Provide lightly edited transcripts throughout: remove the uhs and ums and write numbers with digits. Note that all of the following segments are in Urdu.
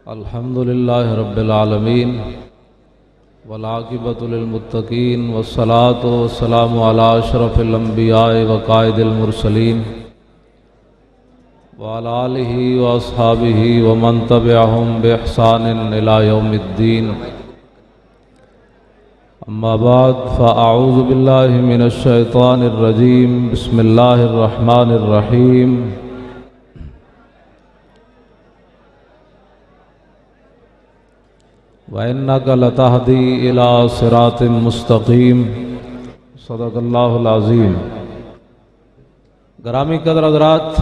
الحمد للہ رب العالمین والعاقبۃ للمتقین والصلاۃ والسلام علی اشرف الانبیاء وقائد المرسلین وعلی آلہ واصحابہ ومن تبعہم بإحسان الی یوم الدین اما بعد فاعوذ باللہ من الشیطان الرجیم بسم اللہ الرحمن الرحیم وَإِنَّكَ لَتَهْدِي إِلَىٰ صِرَاطٍ مُسْتَقِيمٍ صدق اللہ العظیم۔ گرامی قدر حضرات،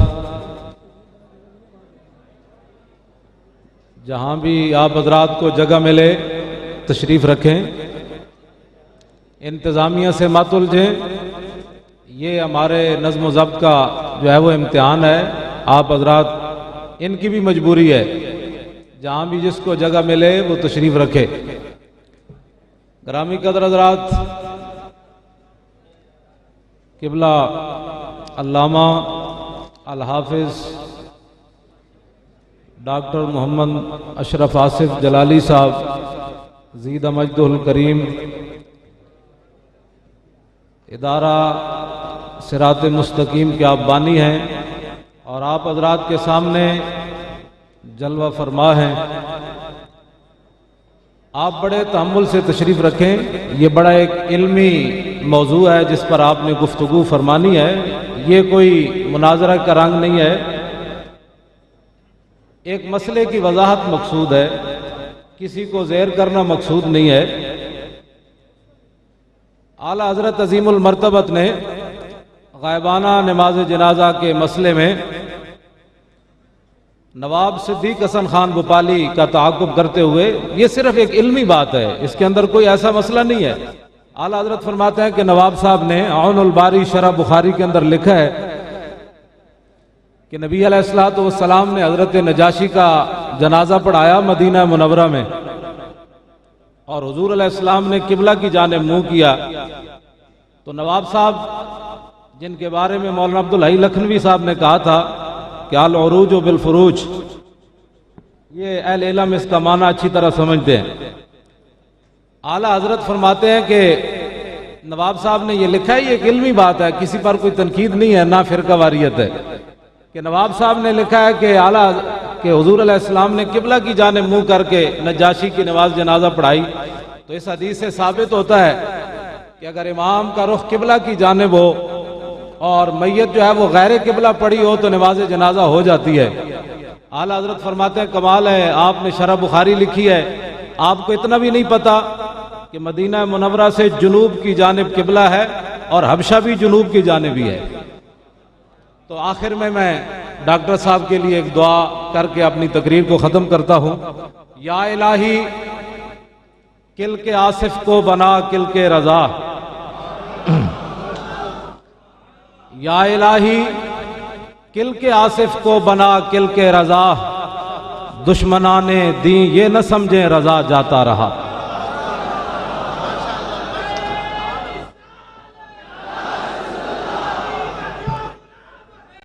جہاں بھی آپ حضرات کو جگہ ملے تشریف رکھیں، انتظامیہ سے مت الجھیں، یہ ہمارے نظم و ضبط کا جو ہے وہ امتحان ہے، آپ حضرات ان کی بھی مجبوری ہے، جہاں بھی جس کو جگہ ملے وہ تشریف رکھے۔ گرامی قدر حضرات، قبلہ علامہ الحافظ ڈاکٹر محمد اشرف آصف جلالی صاحب زیدہ مجدہ الکریم، ادارہ صراط مستقیم کے آپ بانی ہیں اور آپ حضرات کے سامنے جلوہ فرما ہیں۔ آپ بڑے تحمل سے تشریف رکھیں، یہ بڑا ایک علمی موضوع ہے جس پر آپ نے گفتگو فرمانی ہے، یہ کوئی مناظرہ کا رنگ نہیں ہے، ایک مسئلے کی وضاحت مقصود ہے، کسی کو زیر کرنا مقصود نہیں ہے۔ اعلیٰ حضرت عظیم المرتبت نے غائبانہ نماز جنازہ کے مسئلے میں نواب صدیق حسن خان بھوپالی کا تعاقب کرتے ہوئے، یہ صرف ایک علمی بات ہے، اس کے اندر کوئی ایسا مسئلہ نہیں ہے۔ اعلیٰ حضرت فرماتے ہیں کہ نواب صاحب نے عون الباری شرح بخاری کے اندر لکھا ہے کہ نبی علیہ الصلوۃ والسلام نے حضرت نجاشی کا جنازہ پڑھایا مدینہ منورہ میں، اور حضور علیہ السلام نے قبلہ کی جانب منہ کیا، تو نواب صاحب جن کے بارے میں مولانا عبدالحی لکھنوی صاحب نے کہا تھا کہ العروج بالفروج، یہ اہل علم اس کا معنی اچھی طرح سمجھتے ہیں۔ اعلیٰ حضرت فرماتے ہیں کہ نواب صاحب نے یہ لکھا ہے، یہ ایک علمی بات ہے، کسی پر کوئی تنقید نہیں ہے، نہ فرقہ واریت ہے، کہ نواب صاحب نے لکھا ہے کہ حضور علیہ السلام نے قبلہ کی جانب منہ کر کے نجاشی کی نماز جنازہ پڑھائی، تو اس حدیث سے ثابت ہوتا ہے کہ اگر امام کا رخ قبلہ کی جانب ہو اور میت جو ہے وہ غیر قبلہ پڑی ہو تو نماز جنازہ ہو جاتی ہے۔ اعلیٰ حضرت فرماتے ہیں کمال ہے، آپ نے شرح بخاری لکھی ہے، آپ کو اتنا بھی نہیں پتا کہ مدینہ منورہ سے جنوب کی جانب قبلہ ہے اور حبشہ بھی جنوب کی جانب ہی ہے۔ تو آخر میں ڈاکٹر صاحب کے لیے ایک دعا کر کے اپنی تقریر کو ختم کرتا ہوں۔ یا الہی کل کے آصف کو بنا کل کے رضا، یا الہی کل کے آصف کو بنا کل کے رضا، دشمنان دین یہ نہ سمجھیں رضا جاتا رہا۔